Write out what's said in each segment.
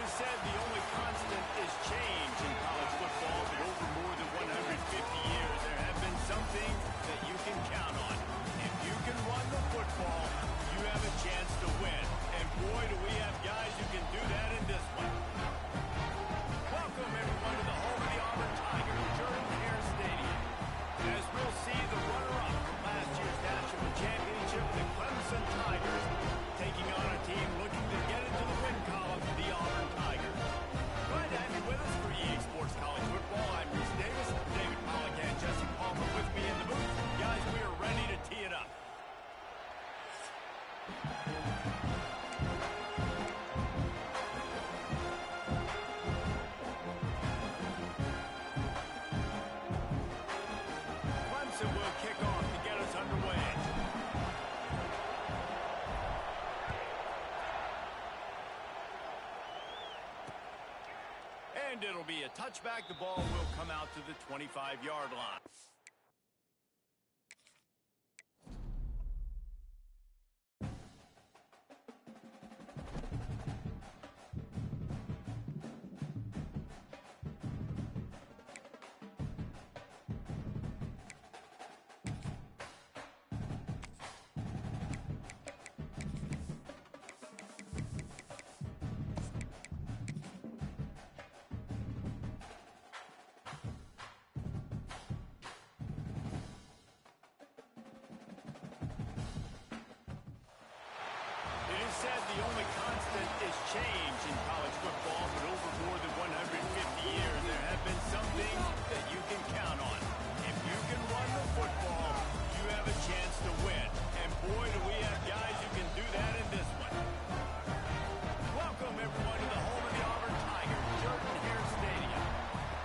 is said the only constant is change in college football, but over more than 150 years, there have been some things that you can count on. If you can run the football, you have a chance to win. And boy, do we have guys who can do that in this one. Welcome, everyone, to the home of the Auburn Tigers, Jordan-Hare Stadium. As we'll see the runner-up from last year's national championship, the Clemson Tigers, taking on a team looking to get into the win column, the Auburn Tigers. Glad to have you with us for EA Sports College Football. I'm Reese Davis, David Pollock and Jesse Palmer with me in the booth. Guys, we are ready to tee it up. Clemson will kick off to get us underway. And it'll be a touchback. The ball will come out to the 25-yard line. Said the only constant is change in college football, but over more than 150 years, there have been some things that you can count on. If you can run the football, you have a chance to win. And boy, do we have guys who can do that in this one. Welcome, everyone, to the home of the Auburn Tigers, Jordan-Hare Stadium.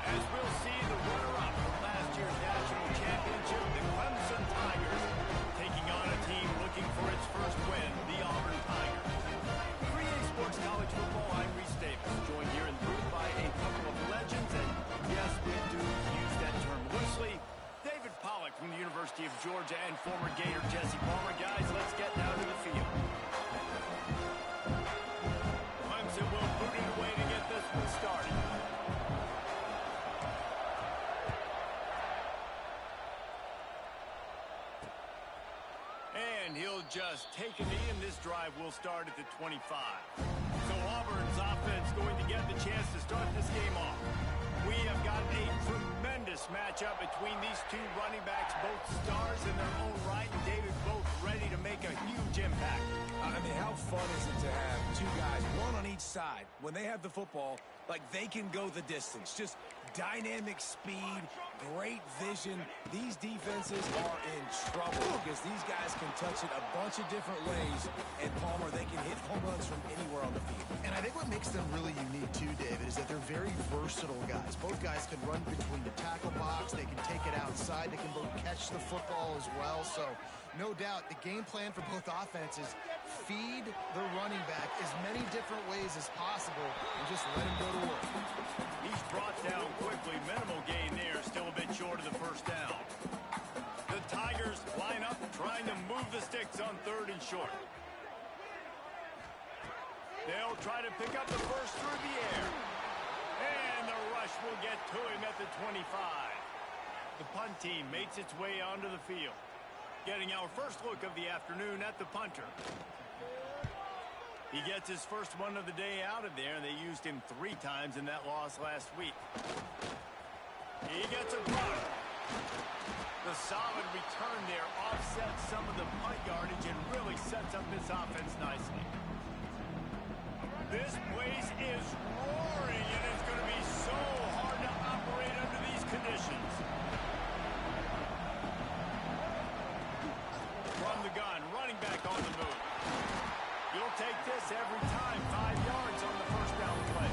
As we'll see the runner-up from last year's national championship, the Clemson Tigers, taking on a team looking for its first win, the Auburn Tigers. Sports College Football, I'm Reese Davis, joined here in the booth by a couple of legends, and yes, we do use that term loosely. David Pollock from the University of Georgia and former Gator Jesse Palmer. Guys, let's get down to the field. Clemson will boot it away to get this one started. And he'll just take a knee, and this drive will start at the 25. So Auburn's offense going to get the chance to start this game off. We have got a tremendous matchup between these two running backs, both stars in their own right, and David, both ready to make a huge impact. I mean, how fun is it to have two guys, one on each side, when they have the football, like they can go the distance. Just dynamic speed, great vision. These defenses are in trouble because these guys can touch it a bunch of different ways. And Palmer, they can hit home runs from anywhere on the field. And I think what makes them really unique too, David, is that they're very versatile guys. Both guys can run between the tackle box. They can take it outside. They can both catch the football as well. So no doubt the game plan for both offenses, feed the running back as many different ways as possible and just let him go to work. He's brought down quickly. Minimal gain there. Still a bit short of the first down. The Tigers line up trying to move the sticks on 3rd and short. They'll try to pick up the first through the air. And the rush will get to him at the 25. The punt team makes its way onto the field. Getting our first look of the afternoon at the punter. He gets his first one of the day out of there, and they used him 3 times in that loss last week. He gets a punt. The solid return there offsets some of the punt yardage and really sets up this offense nicely. This place is roaring, and it's going to be so hard to operate under these conditions. From the gun, running back on the move. You'll take this every time. 5 yards on the first down play.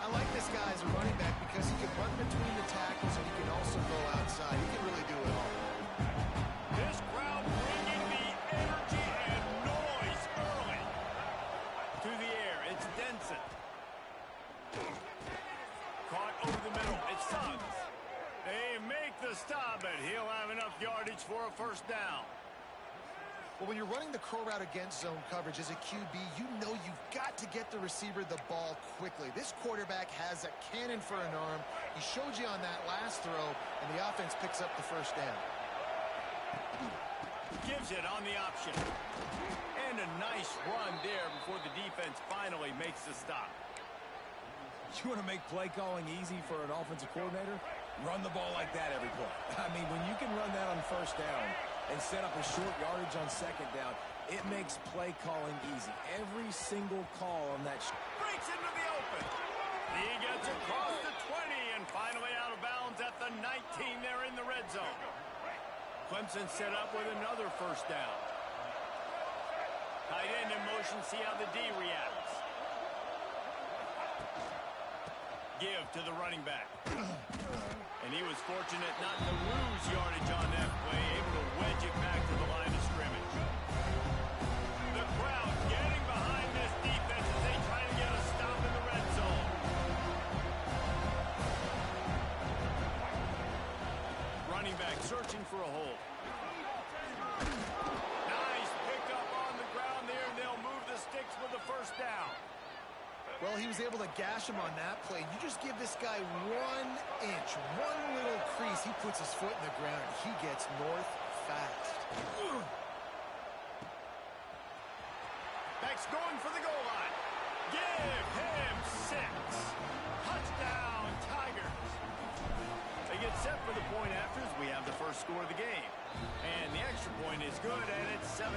I like this guy as a running back because he can run between the tackles and he can also go outside. He can really do it all. This crowd bringing the energy and noise early. To the air, it's Denson. Caught over the middle, it's Suggs. They make the stop, but he'll have enough yardage for a first down. Well, when you're running the curl route against zone coverage as a QB, you know you've got to get the receiver the ball quickly. This quarterback has a cannon for an arm. He showed you on that last throw, and the offense picks up the first down. Gives it on the option. And a nice run there before the defense finally makes the stop. You want to make play calling easy for an offensive coordinator? Run the ball like that every play. I mean, when you can run that on first down and set up a short yardage on second down, it makes play calling easy. Every single call on that. Breaks into the open. He gets across the 20 and finally out of bounds at the 19 there in the red zone. Clemson set up with another first down. Tight end in motion, see how the D reacts. Give to the running back. And he was fortunate not to lose yardage on that play, able to wedge it back to the line of scrimmage. The crowd getting behind this defense as they try to get a stop in the red zone. Running back searching for a hole. Nice pick up on the ground there, and they'll move the sticks with the first down. Well, he was able to gash him on that play. You just give this guy 1 inch, one little crease. He puts his foot in the ground, and he gets north fast. Back's going for the goal line. Give him 6. Touchdown, Tigers. They get set for the point after as we have the first score of the game. And the extra point is good, and it's 7-0.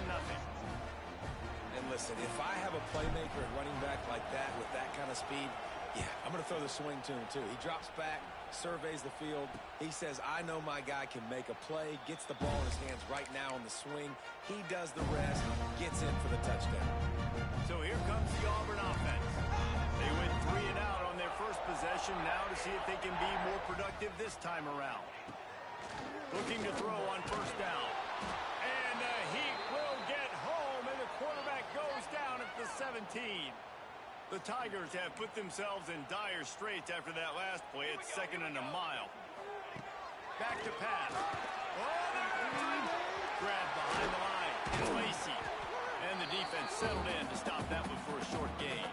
And listen, if I have a playmaker at running back like that with that kind of speed, yeah, I'm going to throw the swing to him too. He drops back, surveys the field. He says, I know my guy can make a play, gets the ball in his hands right now on the swing. He does the rest, gets in for the touchdown. So here comes the Auburn offense. They went 3 and out on their first possession now to see if they can be more productive this time around. Looking to throw on first down. And the Heat will get home, and the quarterback goes down at the 17. The Tigers have put themselves in dire straits after that last play. It's 2nd and a mile. Back to pass. Grabbed behind the line. Lacey. And the defense settled in to stop that one for a short gain.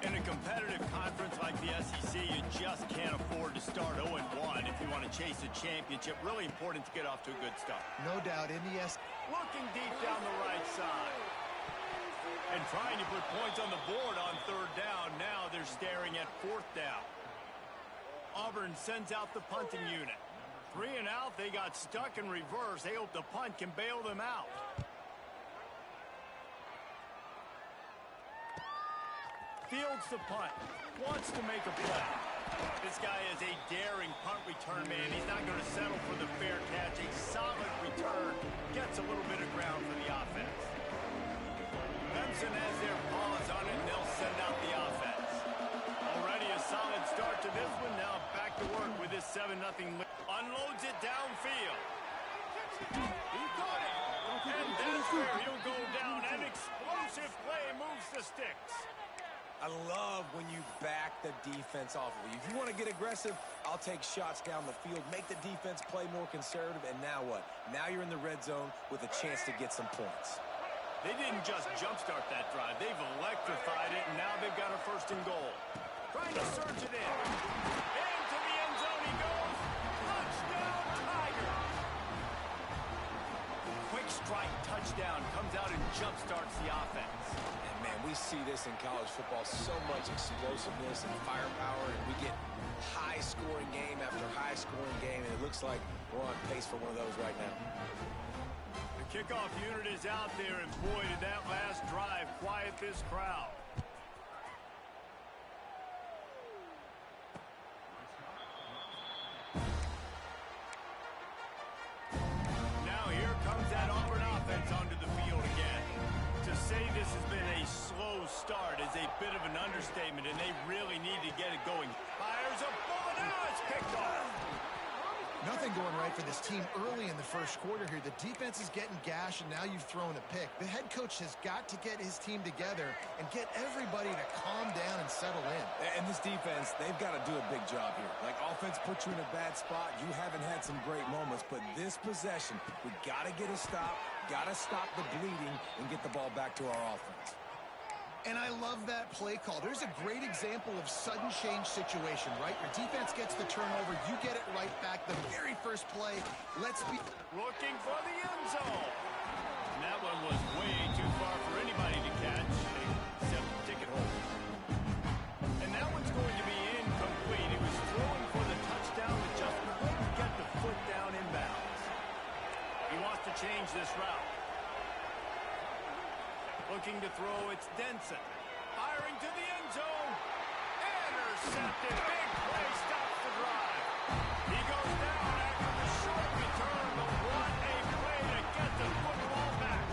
In a competitive conference like the SEC, you just can't afford to start 0-1 if you want to chase a championship. Really important to get off to a good start. No doubt in the SEC. Looking deep down the right side. And trying to put points on the board on 3rd down. Now they're staring at 4th down. Auburn sends out the punting unit. 3 and out, they got stuck in reverse. They hope the punt can bail them out. Fields the punt. Wants to make a play. This guy is a daring punt return man. He's not going to settle for the fair catch. A solid return. Gets a little bit of ground for the offense. Clemson has their paws on it, and they'll send out the offense. Already a solid start to this one. Now back to work with this 7-0 lead. Unloads it downfield. He caught it. And that's where he'll go down. An explosive play moves the sticks. I love when you back the defense off of you. If you want to get aggressive, I'll take shots down the field, make the defense play more conservative, and now what? Now you're in the red zone with a chance to get some points. They didn't just jumpstart that drive. They've electrified it, and now they've got a 1st and goal. Trying to surge it in. Into the end zone he goes. Touchdown, Tiger. Quick strike touchdown comes out and jumpstarts the offense. And, man, we see this in college football, so much explosiveness and firepower, and we get high-scoring game after high-scoring game, and it looks like we're on pace for one of those right now. The kickoff unit is out there, and boy, did that last drive quiet this crowd. Now here comes that Auburn offense onto the field again. To say this has been a slow start is a bit of an understatement, and they really need to get it going. Fires a bullet. Now it's picked off. Nothing going right for this team early in the first quarter here. The defense is getting gashed, and now you've thrown a pick. The head coach has got to get his team together and get everybody to calm down and settle in. And this defense, they've got to do a big job here. Like, offense puts you in a bad spot. You haven't had some great moments, but this possession, we got to get a stop, Got to stop the bleeding and get the ball back to our offense. And I love that play call. There's a great example of sudden change situation, right? Your defense gets the turnover. You get it right back. The very first play, let's be looking for the end zone. And that one was way too far for anybody to catch, except the ticket holder. And that one's going to be incomplete. He was throwing for the touchdown, but just couldn't get the foot down in bounds. He wants to change this route. Looking to throw, it's Denson. Firing to the end zone. Intercepted. Big play stops the drive. He goes down after the short return, but what a play to get the football back.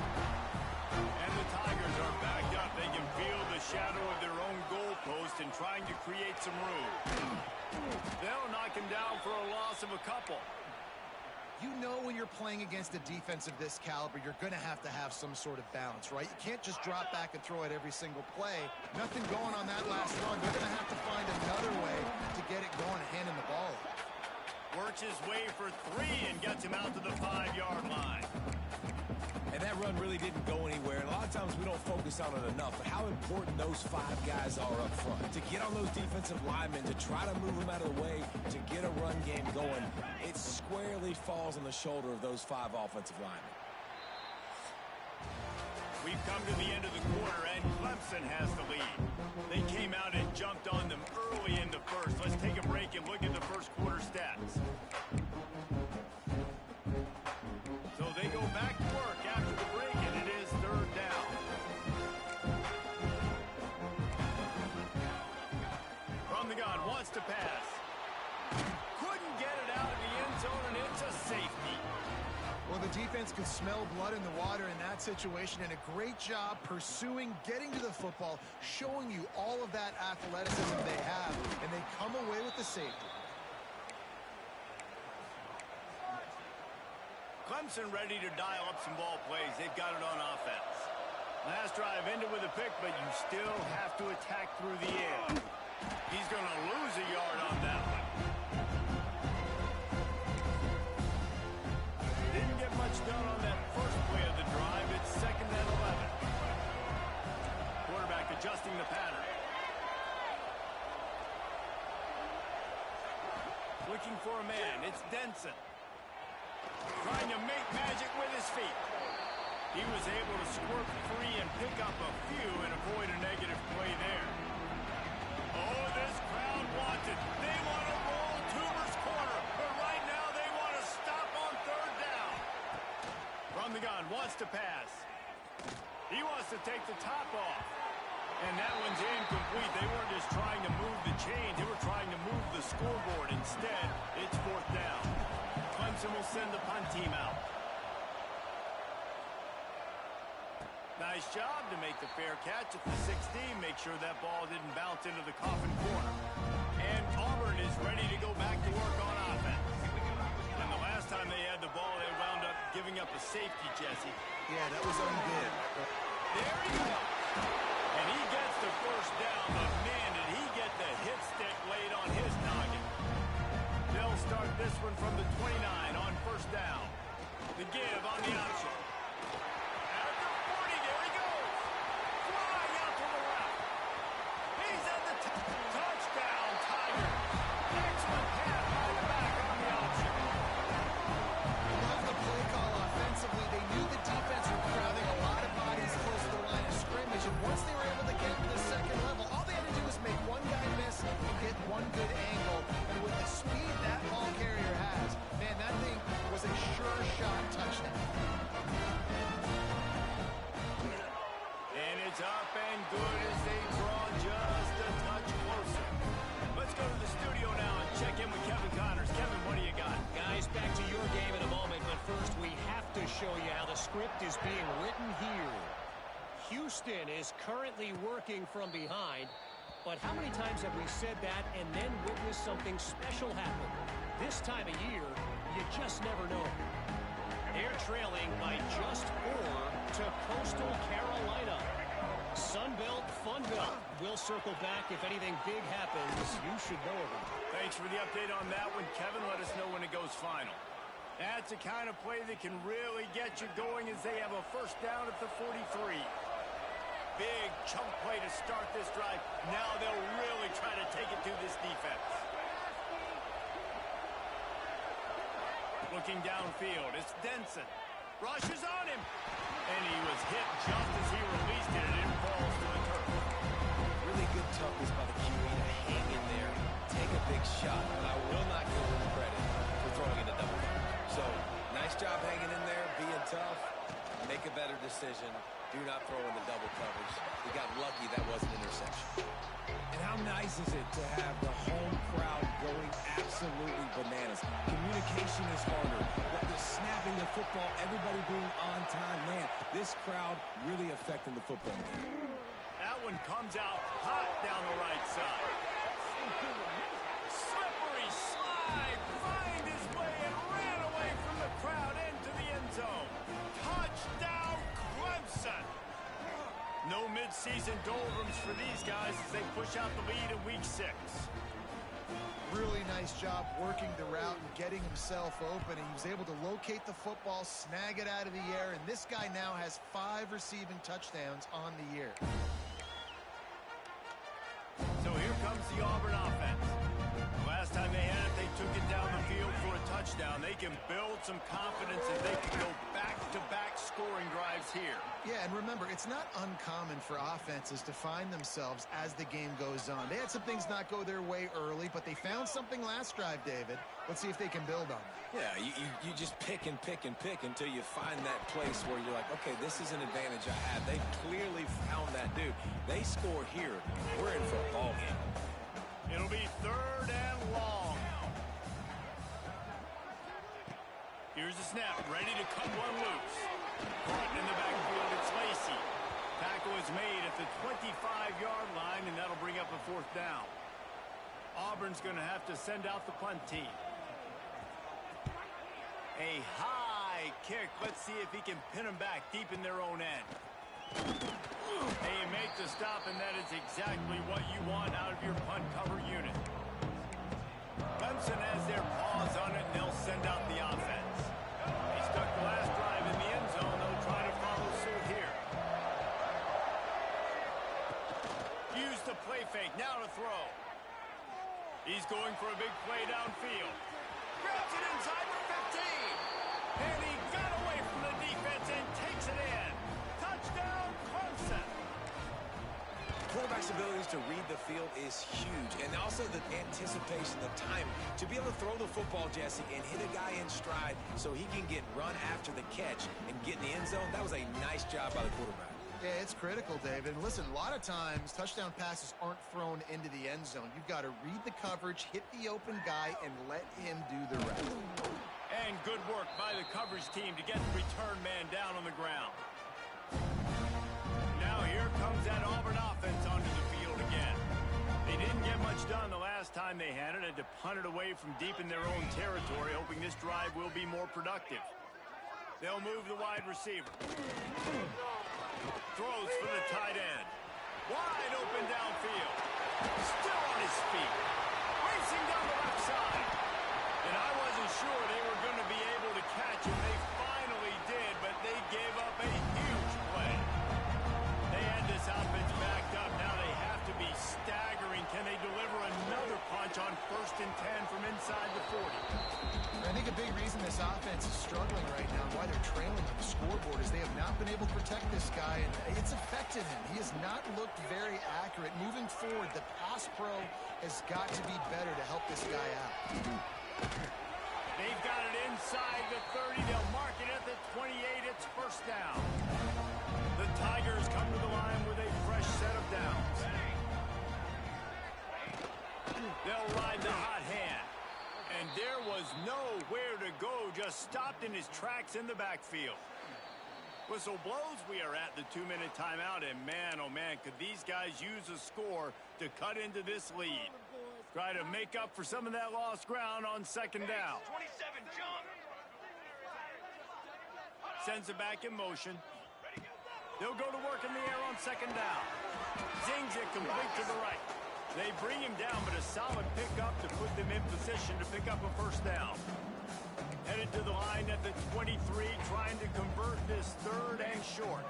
And the Tigers are backed up. They can feel the shadow of their own goalpost and trying to create some room. They'll knock him down for a loss of a couple. You know when you're playing against a defense of this caliber, you're going to have some sort of balance, right? You can't just drop back and throw it every single play. Nothing going on that last run. They're going to have to find another way to get it going and handing the ball off. Works his way for 3 and gets him out to the 5-yard line. And that run really didn't go anywhere. And a lot of times we don't focus on it enough, but how important those 5 guys are up front. To get on those defensive linemen, to try to move them out of the way, to get a run game going, it squarely falls on the shoulder of those 5 offensive linemen. We've come to the end of the quarter, and Clemson has the lead. They came out and jumped on them early in the first. Let's take a break and look at the first quarter stats. So they go back to work after the break, and it is 3rd down. From the gun, wants to pass. Couldn't get it out of the end zone, and it's a safety. Well, the defense could smell blood in the water in that situation, and a great job pursuing, getting to the football, showing you all of that athleticism they have, and they come away with the safety. Clemson ready to dial up some ball plays. They've got it on offense. Last drive ended with a pick, but you still have to attack through the air. He's going to lose a yard on that one. Didn't get much done on that first play of the drive. It's 2nd and 11. Quarterback adjusting the pattern. Looking for a man. It's Denson. Trying to make magic with his feet. He was able to squirt free and pick up a few and avoid a negative play there. Oh, this crowd wants it. They want to roll Toomer's corner, but right now they want to stop on 3rd down. From the gun, wants to pass. He wants to take the top off. And that one's incomplete. They weren't just trying to move the chains. They were trying to move the scoreboard. Instead, it's 4th down. Clemson will send the punt team out. Nice job to make the fair catch at the 16. Make sure that ball didn't bounce into the coffin corner. And Auburn is ready to go back to work on offense. And the last time they had the ball, they wound up giving up a safety, Jesse. Yeah, that was undid. There he goes. And he gets the first down, but man, did he get the hit stick laid on his noggin. They'll start this one from the 29 on 1st down. The give on the option. At the 40, there he goes. Flying out to the left. He's at the touchdown, Tigers. Excellent pass by the back on the option. Love the play call offensively. They knew the defense were crowding a lot of bodies close to the line of scrimmage, and once they were able to get to the 2nd level, all they had to do was make one guy miss and get one good angle. And with the speed that ball carrier has, man, that thing was a sure shot touchdown. And it's up and good as they draw just a touch closer. Let's go to the studio now and check in with Kevin Connors. Kevin, what do you got? Guys, back to your game in a moment, but first we have to show you how the script is being written here. Houston is currently working from behind, but how many times have we said that and then witnessed something special happen? This time of year, you just never know. They're trailing by just 4 to Coastal Carolina. Sunbelt, Funbelt. We'll circle back if anything big happens. You should know of it. Thanks for the update on that one, Kevin. Let us know when it goes final. That's the kind of play that can really get you going as they have a first down at the 43. Big chunk play to start this drive. Now they'll really try to take it to this defense. Looking downfield, it's Denson. Rushes on him. And he was hit just as he released it, and it falls to the turf. Really good toughness by the QB to hang in there, take a big shot, but I will not give him credit for throwing in a double coverage. So, nice job hanging in there, being tough. Make a better decision. Do not throw in the double coverage. He got lucky that was an interception. And how nice is it to have the home crowd going absolutely bananas? Communication is harder. But the snapping the football, everybody being on time. Man, this crowd really affecting the football game. That one comes out hot down the right side. Slippery slide, find his way and ran away from the crowd into the end zone. Touchdown, Clemson. No mid-season doldrums for these guys as they push out the lead in week 6. Really nice job working the route and getting himself open. He was able to locate the football, snag it out of the air, and this guy now has 5 receiving touchdowns on the year. So here comes the Auburn offense. Last time they had it, they took it down the field for a touchdown. They can build some confidence and they can go back-to-back scoring drives here. Yeah, and remember, it's not uncommon for offenses to find themselves as the game goes on. They had some things not go their way early, but they found something last drive, David. Let's see if they can build on that. Yeah, you just pick and pick and pick until you find that place where you're like, okay, this is an advantage I have. They clearly found that, dude. They score here. We're in for a ball game. It'll be 3rd and long. Here's the snap, ready to cut one loose. Caught in the backfield, it's Lacey. Tackle is made at the 25-yard line, and that'll bring up a 4th down. Auburn's going to have to send out the punt team. A high kick. Let's see if he can pin them back deep in their own end. They make the stop, and that is exactly what you want out of your punt cover unit. Clemson has their paws on it, and they'll send out the offense. He stuck the last drive in the end zone. They'll try to follow suit here. Use the play fake. Now to throw. He's going for a big play downfield. Grabs it inside the 15. And he got away from the defense and takes it in. Touchdown, Clemson. Quarterback's abilities to read the field is huge, and also the anticipation, the time to be able to throw the football, Jesse, and hit a guy in stride so he can get run after the catch and get in the end zone. That was a nice job by the quarterback. Yeah, it's critical, David. And listen, a lot of times touchdown passes aren't thrown into the end zone. You've got to read the coverage, hit the open guy, and let him do the rest. And good work by the coverage team to get the return man down on the ground. Now here comes that Auburn offense onto the field again. They didn't get much done the last time they had it. Had to punt it away from deep in their own territory, hoping this drive will be more productive. They'll move the wide receiver. Throws for the tight end. Wide open downfield. Still on his feet. Racing down the left side. And I wasn't sure they were going to be able to catch him. They finally did, but they gave up a huge play. They had this offense backed up. Now they have to be staggering. Can they deliver another punch on 1st and 10 from inside the 40? I think a big reason this offense is struggling right now, why they're trailing on the scoreboard, is they have not been able to protect this guy, and it's affected him. He has not looked very accurate. Moving forward, the pass pro has got to be better to help this guy out. They've got it inside the 30. They'll mark it at the 28. It's 1st down. The Tigers come to the line with a fresh set of downs. They'll ride the hot hand. And there was nowhere to go, just stopped in his tracks in the backfield. Whistle blows, we are at the 2-minute timeout, and man, oh man, could these guys use a score to cut into this lead. Try to make up for some of that lost ground on 2nd down. 27 jump. Sends it back in motion. They'll go to work in the air on 2nd down. Zings it complete to the right. They bring him down, but a solid pickup to put them in position to pick up a 1st down. Headed to the line at the 23, trying to convert this third and short.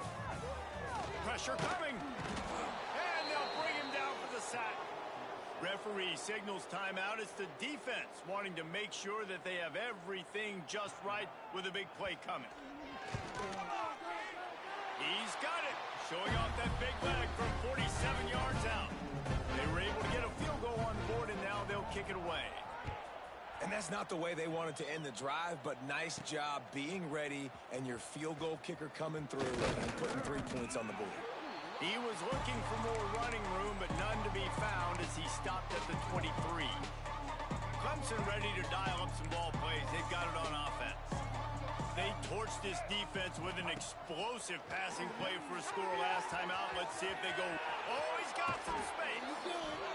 Pressure coming. And they'll bring him down for the sack. Referee signals timeout. It's the defense wanting to make sure that they have everything just right with a big play coming. He's got it. Showing off that big leg from 47 yards out. They were able to get a field goal on board, and now they'll kick it away. And that's not the way they wanted to end the drive, but nice job being ready and your field goal kicker coming through and putting 3 points on the board. He was looking for more running room, but none to be found as he stopped at the 23. Clemson ready to dial up some ball plays. They've got it on offense. They torched this defense with an explosive passing play for a score last time out. Let's see if they go. Oh, he's got some space.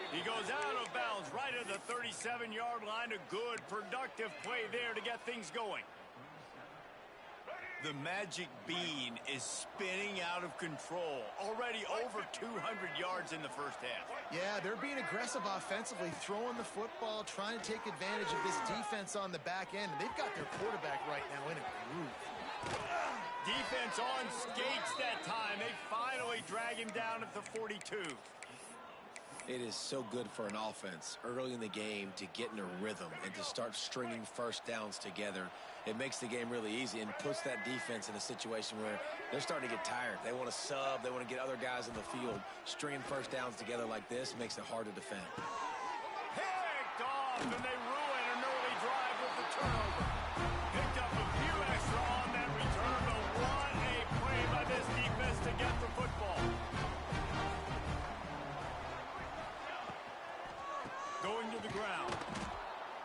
He goes out of bounds right at the 37-yard line. A good, productive play there to get things going. The magic bean is spinning out of control. Already over 200 yards in the first half. Yeah, they're being aggressive offensively, throwing the football, trying to take advantage of this defense on the back end. They've got their quarterback right now in a groove. Defense on skates that time. They finally drag him down at the 42. It is so good for an offense early in the game to get in a rhythm and to start stringing first downs together. It makes the game really easy and puts that defense in a situation where they're starting to get tired. They want to sub. They want to get other guys in the field. Stringing first downs together like this makes it hard to defend. Picked off, and they ruin an early drive with the turnover. Picked up a few extra on that return, but what a play by this defense to get the football. Going to the ground.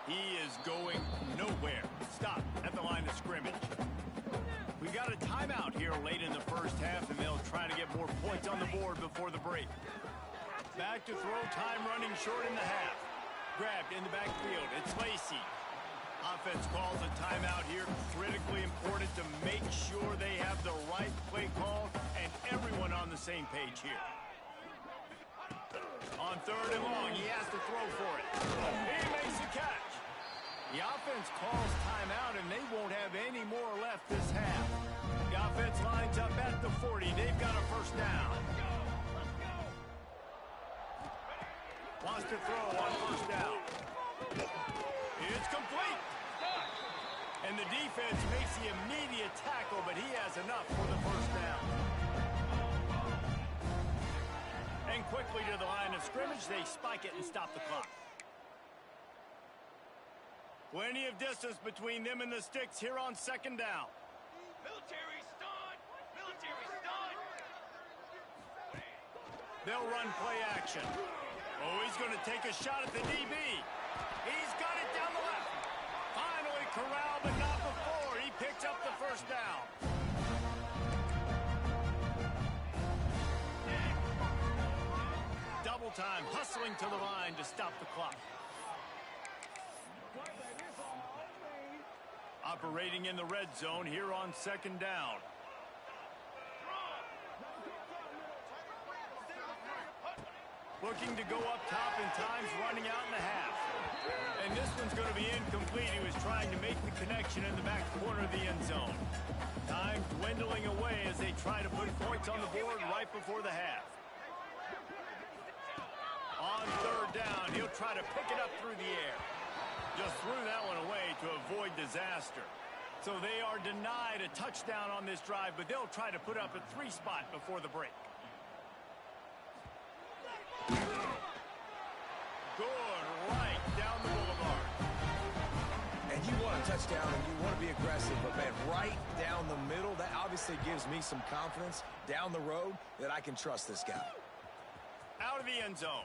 He is going nowhere. Stop at the line of scrimmage. We got a timeout here late in the first half, and they'll try to get more points on the board before the break. Back to throw, time running short in the half. Grabbed in the backfield. It's Lacey. Offense calls a timeout here. Critically important to make sure they have the right play call and everyone on the same page here. On third and long, he has to throw for it. He makes the catch. The offense calls timeout, and they won't have any more left this half. The offense lines up at the 40. They've got a first down. Wants to throw on first down. It's complete. And the defense makes the immediate tackle, but he has enough for the first down. And quickly to the line of scrimmage, they spike it and stop the clock. Plenty of distance between them and the sticks here on second down. Military stun! Military stun! They'll run play action. Oh, he's going to take a shot at the DB. He's got it down the left. Finally corralled, but not before. He picks up the first down. Double time, hustling to the line to stop the clock. Operating in the red zone here on second down. Looking to go up top, and time's running out in the half. And this one's going to be incomplete. He was trying to make the connection in the back corner of the end zone. Time dwindling away as they try to put points on the board right before the half. On third down, he'll try to pick it up through the air. Just threw that one away to avoid disaster. So they are denied a touchdown on this drive, but they'll try to put up a 3 spot before the break. Good right down the boulevard. And you want a touchdown and you want to be aggressive, but man, right down the middle, that obviously gives me some confidence down the road that I can trust this guy. Out of the end zone.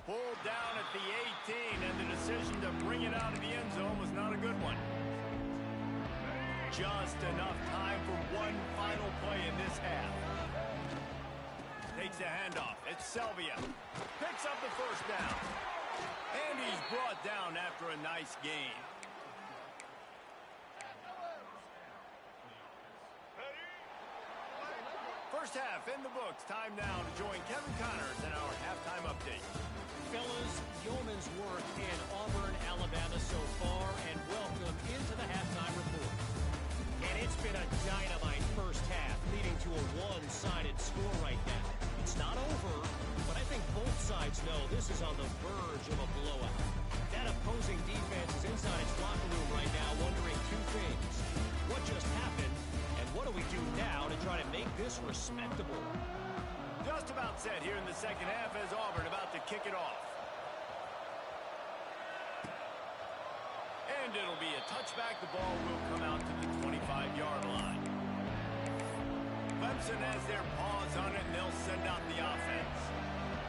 Pulled down at the 18, and the decision to bring it out of the end zone was not a good one. Just enough time for one final play in this half. Takes the handoff. It's Selvia. Picks up the first down. And he's brought down after a nice gain. First half in the books. Time now to join Kevin Connors in our halftime update. Fellas, yeoman's work in Auburn, Alabama so far, verge of a blowout. That opposing defense is inside its locker room right now wondering two things. What just happened, and what do we do now to try to make this respectable? Just about set here in the second half as Auburn about to kick it off. And it'll be a touchback. The ball will come out to the 25-yard line. Clemson has their paws on it, and they'll send out the offense.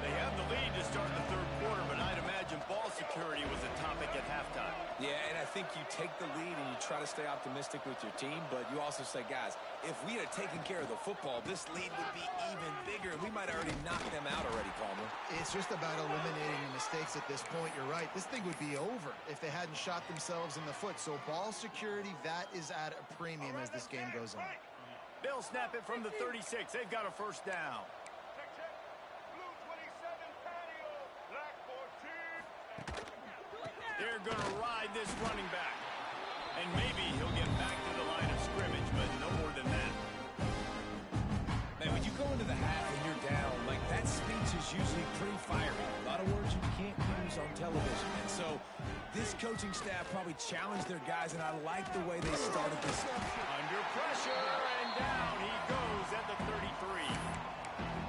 They have the lead to start the third quarter, but I'd imagine ball security was a topic at halftime. Yeah, and I think you take the lead and you try to stay optimistic with your team, but you also say, guys, if we had taken care of the football, this lead would be even bigger, and we might have already knocked them out already, Palmer. It's just about eliminating the mistakes at this point. You're right. This thing would be over if they hadn't shot themselves in the foot. So ball security, that is at a premium as this game goes on. They'll snap it from the 36. They've got a first down. They're going to ride this running back. And maybe he'll get back to the line of scrimmage, but no more than that. Man, when you go into the half and you're down, like that speech is usually pretty fiery. A lot of words you can't use on television. And so this coaching staff probably challenged their guys, and I like the way they started this. Under pressure, and down he goes at the 33.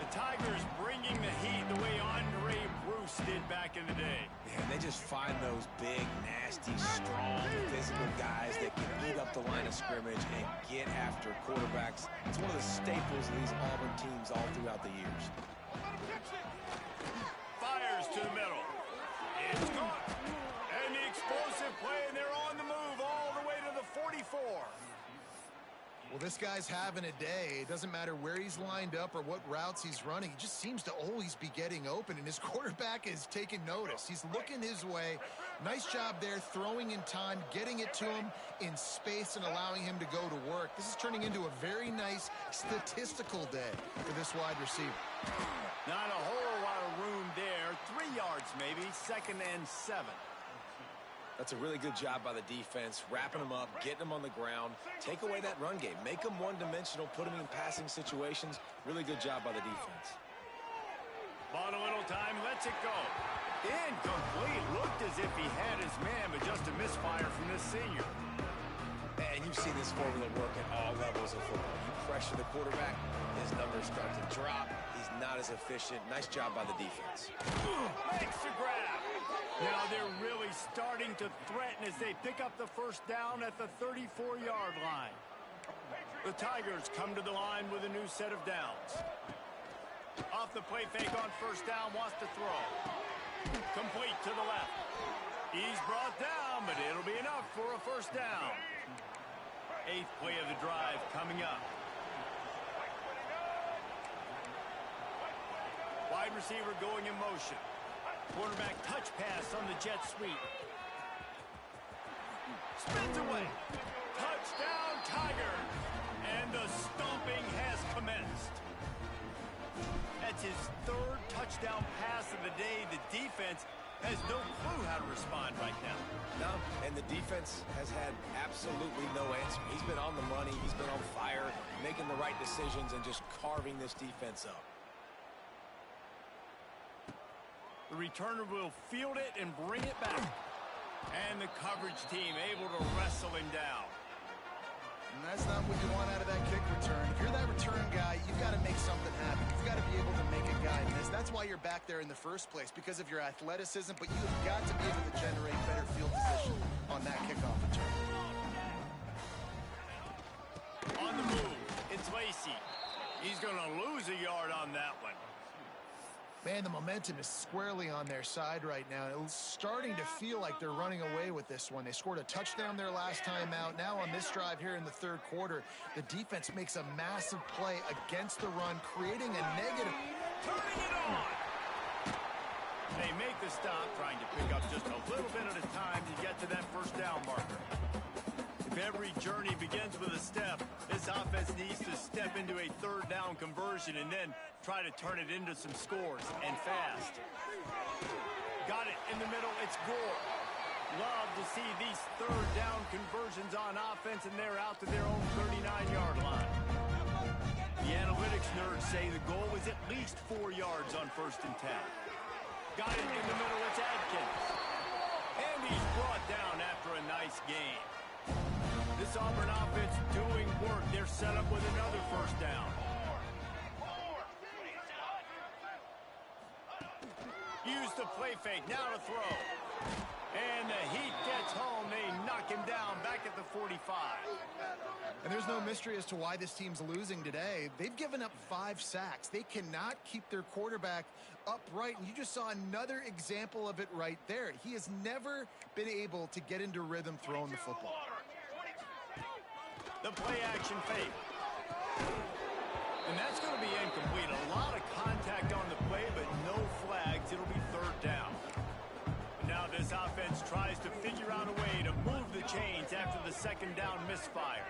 The Tigers bringing the heat the way Andre Bruce did back in the day. Yeah, they just find those big, nasty, strong, physical guys that can eat up the line of scrimmage and get after quarterbacks. It's one of the staples of these Auburn teams all throughout the years. Fires to the middle. It's gone. And the explosive play, and they're on the move all the way to the 44. Well, this guy's having a day. It doesn't matter where he's lined up or what routes he's running. He just seems to always be getting open, and his quarterback is taking notice. He's looking his way. Nice job there, throwing in time, getting it to him in space and allowing him to go to work. This is turning into a very nice statistical day for this wide receiver. Not a whole lot of room there. 3 yards maybe, 2nd and 7. That's a really good job by the defense, wrapping them up, getting them on the ground. Take away that run game. Make them one-dimensional, put them in passing situations. Really good job by the defense. Bought a little time, lets it go. Incomplete. Looked as if he had his man, but just a misfire from this senior. And you've seen this formula work at all levels of football. You pressure the quarterback, his numbers start to drop. He's not as efficient. Nice job by the defense. Makes the grab. Now they're really starting to threaten as they pick up the first down at the 34-yard line. The Tigers come to the line with a new set of downs. Off the play fake on first down, wants to throw. Complete to the left. He's brought down, but it'll be enough for a first down. 8th play of the drive coming up. Wide receiver going in motion. Quarterback touch pass on the jet sweep. Spins away. Touchdown, Tigers. And the stomping has commenced. That's his 3rd touchdown pass of the day. The defense has no clue how to respond right now. No, and the defense has had absolutely no answer. He's been on the money. He's been on fire, making the right decisions and just carving this defense up. The returner will field it and bring it back. And the coverage team able to wrestle him down. And that's not what you want out of that kick return. If you're that return guy, you've got to make something happen. You've got to be able to make a guy miss. That's why you're back there in the first place, because of your athleticism, but you've got to be able to generate better field position on that kickoff return. On the move, it's Lacey. He's going to lose a yard on that one. Man, the momentum is squarely on their side right now. It's starting to feel like they're running away with this one. They scored a touchdown their last time out. Now on this drive here in the 3rd quarter, the defense makes a massive play against the run, creating a negative. Turning it on. They make the stop, trying to pick up just a little bit at a time to get to that first down marker. If every journey begins with a step, this offense needs to step into a 3rd down conversion and then try to turn it into some scores, and fast. Got it in the middle, it's Gore. Love to see these 3rd down conversions on offense, and they're out to their own 39-yard line. The analytics nerds say the goal is at least 4 yards on 1st and 10. Got it in the middle. It's Adkins. And he's brought down after a nice gain. This Auburn offense doing work. They're set up with another first down. Use the play fake. Now to throw. And the Heat gets home. They knock him down back at the 45. And there's no mystery as to why this team's losing today. They've given up 5 sacks. They cannot keep their quarterback upright. And you just saw another example of it right there. He has never been able to get into rhythm throwing the football. The play action fake. And that's going to be incomplete. A lot of contact on the play, but no flags. It'll be third down. Now this offense tries to figure out a way to move the chains after the second down misfire.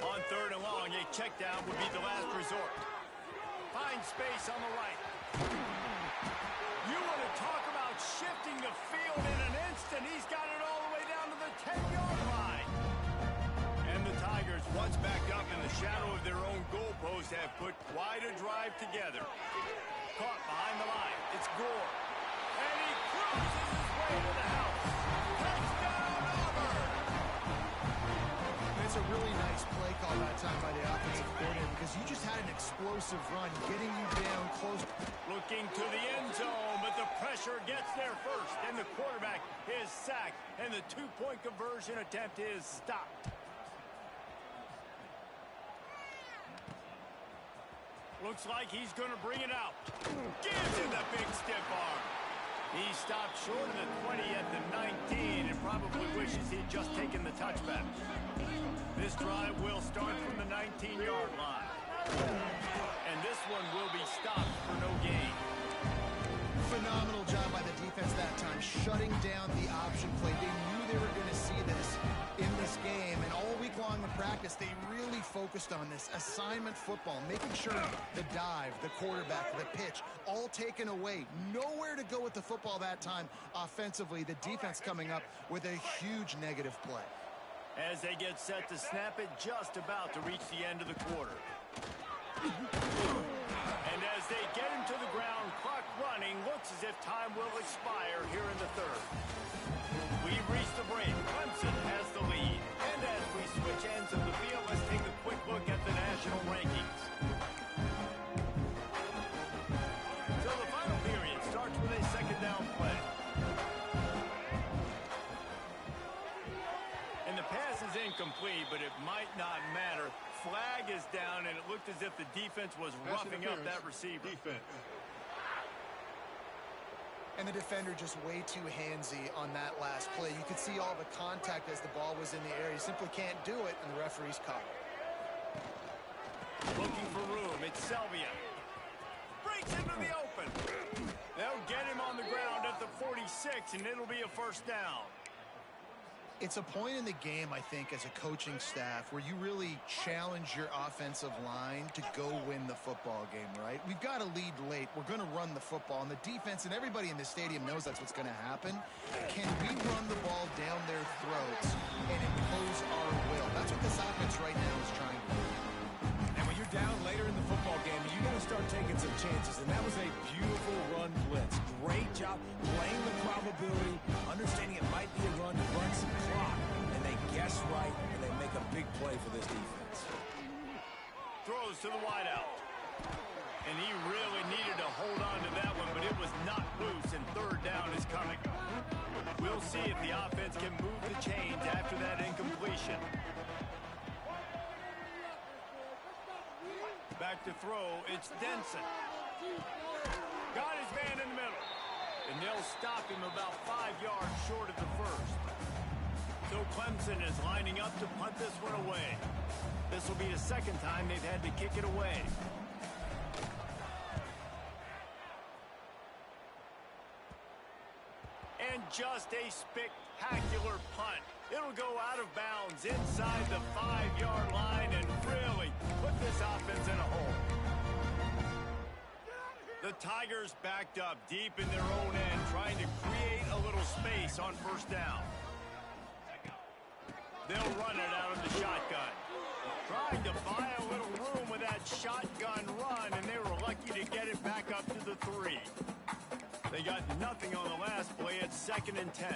On third and long, a check down would be the last resort. Finds space on the right. You want to talk about shifting the field in an instant. He's got it all the way down to the 10-yard line. And the Tigers, once back up in the shadow of their own goalpost, have put quite a drive together. Caught behind the line. It's Gore. And he cruises his way to the house. Touchdown, Auburn! It's a really nice play call that time by the offensive coordinator because you just had an explosive run getting you down close. Looking to the end zone, but the pressure gets there first. And the quarterback is sacked. And the two-point conversion attempt is stopped. Looks like he's going to bring it out. Gives him the big stiff arm. He stopped short of the 20 at the 19 and probably wishes he'd just taken the touchback. This drive will start from the 19-yard line. And this one will be stopped for no gain. Phenomenal job by the defense that time, shutting down the option play. They knew they were going to see this in this game, and all week long in practice, they really focused on this assignment football, making sure the dive, the quarterback, the pitch, all taken away. Nowhere to go with the football that time offensively. The defense coming up with a huge negative play. As they get set to snap it, just about to reach the end of the quarter. And as they get him to the ground, clock running, looks as if time will expire here in the third. We've reached the break. Clemson has the lead. And as we switch ends of the field, let's take a quick look at the national rankings. So the final period starts with a second down play. And the pass is incomplete, but it might not matter. Flag is down, and it looked as if the defense was roughing up that receiver. Defense. And the defender just way too handsy on that last play. You could see all the contact as the ball was in the air. You simply can't do it, and the referee's caught it. Looking for room. It's Selvia. Breaks into the open. They'll get him on the ground at the 46, and it'll be a first down. It's a point in the game, I think, as a coaching staff where you really challenge your offensive line to go win the football game, right? We've got to lead late. We're going to run the football. And the defense and everybody in the stadium knows that's what's going to happen. Can we run the ball down their throats and impose our will? That's what this offense right now is trying to do. And when you're down later in the football game, you got to start taking some chances. And that was a beautiful run blitz. Great job playing the probability, understanding it might be a run to run some clock. And they guess right, and they make a big play for this defense. Throws to the wideout. And he really needed to hold on to that one, but it was not loose, and third down is coming. We'll see if the offense can move the chains after that incompletion. Back to throw, it's Denson. Got his man in the middle. And they'll stop him about 5 yards short of the first. So Clemson is lining up to punt this one away. This will be the second time they've had to kick it away. And just a spectacular punt. It'll go out of bounds inside the 5-yard line and really put this offense in a hole. The Tigers backed up deep in their own end, trying to create a little space on first down. They'll run it out of the shotgun. Trying to buy a little room with that shotgun run, and they were lucky to get it back up to the 3. They got nothing on the last play at 2nd and 10.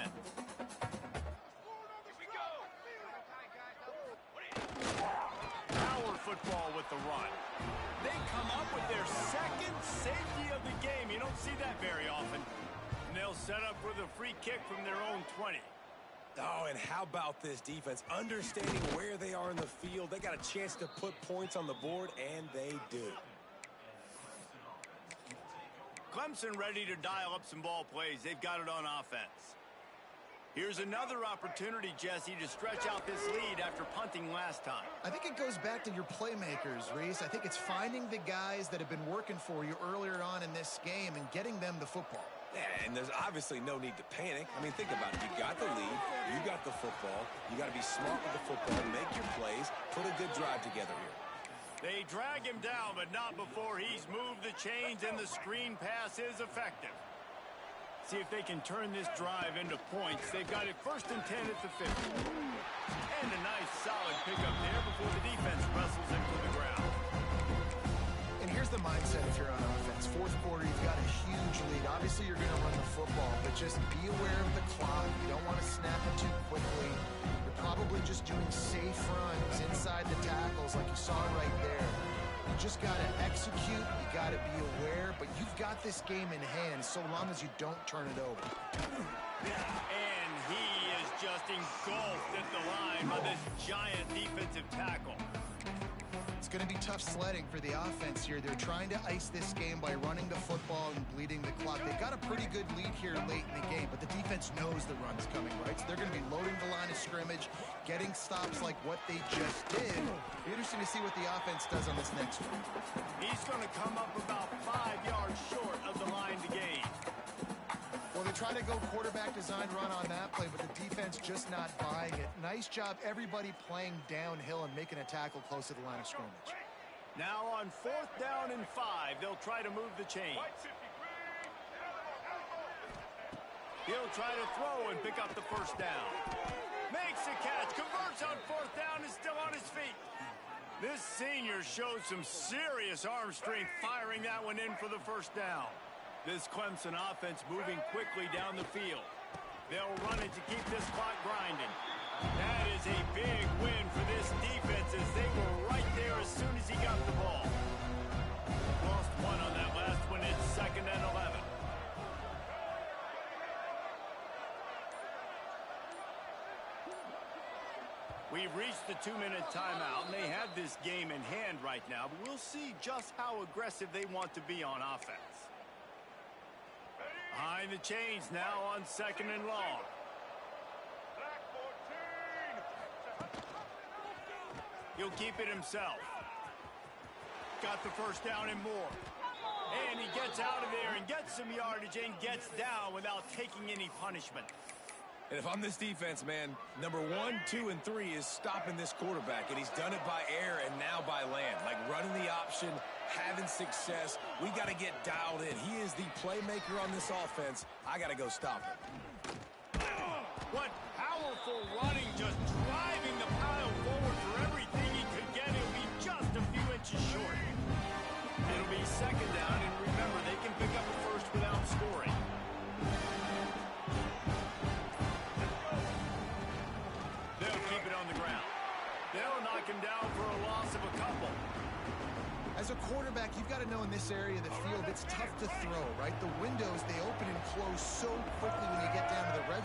Power football with the run. They come up with their second safety of the game. You don't see that very often. And they'll set up with a free kick from their own 20. Oh, and how about this defense? Understanding where they are in the field. They got a chance to put points on the board, and they do. Clemson ready to dial up some ball plays. They've got it on offense. Here's another opportunity, Jesse, to stretch out this lead after punting last time. I think it goes back to your playmakers, Reese. I think it's finding the guys that have been working for you earlier on in this game and getting them the football. Yeah, and there's obviously no need to panic. I mean, think about it. You got the lead. You got the football. You got to be smart with the football, make your plays, put a good drive together here. They drag him down, but not before he's moved the chains, and the screen pass is effective. See if they can turn this drive into points. They've got it 1st and 10 at the 50. And a nice solid pickup there before the defense wrestles him to the ground. And here's the mindset if you're on offense. 4th quarter, you've got a huge lead. Obviously, you're going to run the football, but just be aware of the clock. You don't want to snap it too quickly. You're probably just doing safe runs inside the tackles like you saw right there. You just got to execute. You got to be aware, but you've got this game in hand so long as you don't turn it over. And he is just engulfed at the line by this giant defensive tackle. It's going to be tough sledding for the offense here. They're trying to ice this game by running the football and bleeding the clock. They've got a pretty good lead here late in the game, but the defense knows the run's coming, right? So they're going to be loading the line of scrimmage, getting stops like what they just did. It'll be interesting to see what the offense does on this next one. He's going to come up about 5 yards short of the line to gain. Well, they try to go quarterback design run on that play, but the defense just not buying it. Nice job, everybody playing downhill and making a tackle close to the line of scrimmage. Now on 4th down and 5, they'll try to move the chain. He'll try to throw and pick up the 1st down. Makes a catch, converts on 4th down, is still on his feet. This senior showed some serious arm strength firing that one in for the 1st down. This Clemson offense moving quickly down the field. They'll run it to keep this clock grinding. That is a big win for this defense as they were right there as soon as he got the ball. Lost one on that last one. It's 2nd and 11. We've reached the 2-minute timeout, and they have this game in hand right now, but we'll see just how aggressive they want to be on offense. Behind the chains now on 2nd and long. He'll keep it himself. Got the 1st down and more. And he gets out of there and gets some yardage and gets down without taking any punishment. And if I'm this defense, man, number 1, 2, and 3 is stopping this quarterback, and he's done it by air and now by land. Like running the option, having success. We got to get dialed in. He is the playmaker on this offense. I got to go stop him. What powerful running, just driving the pile forward for everything he could get. He'll be just a few inches short. It'll be 2nd down, and remember, they can pick up a 1st without scoring. They'll keep it on the ground. They'll knock him down for a loss of a couple. As a quarterback, you've got to know in this area of the field, it's tough to throw, right? The windows, they open and close so quickly when you get down to the red zone.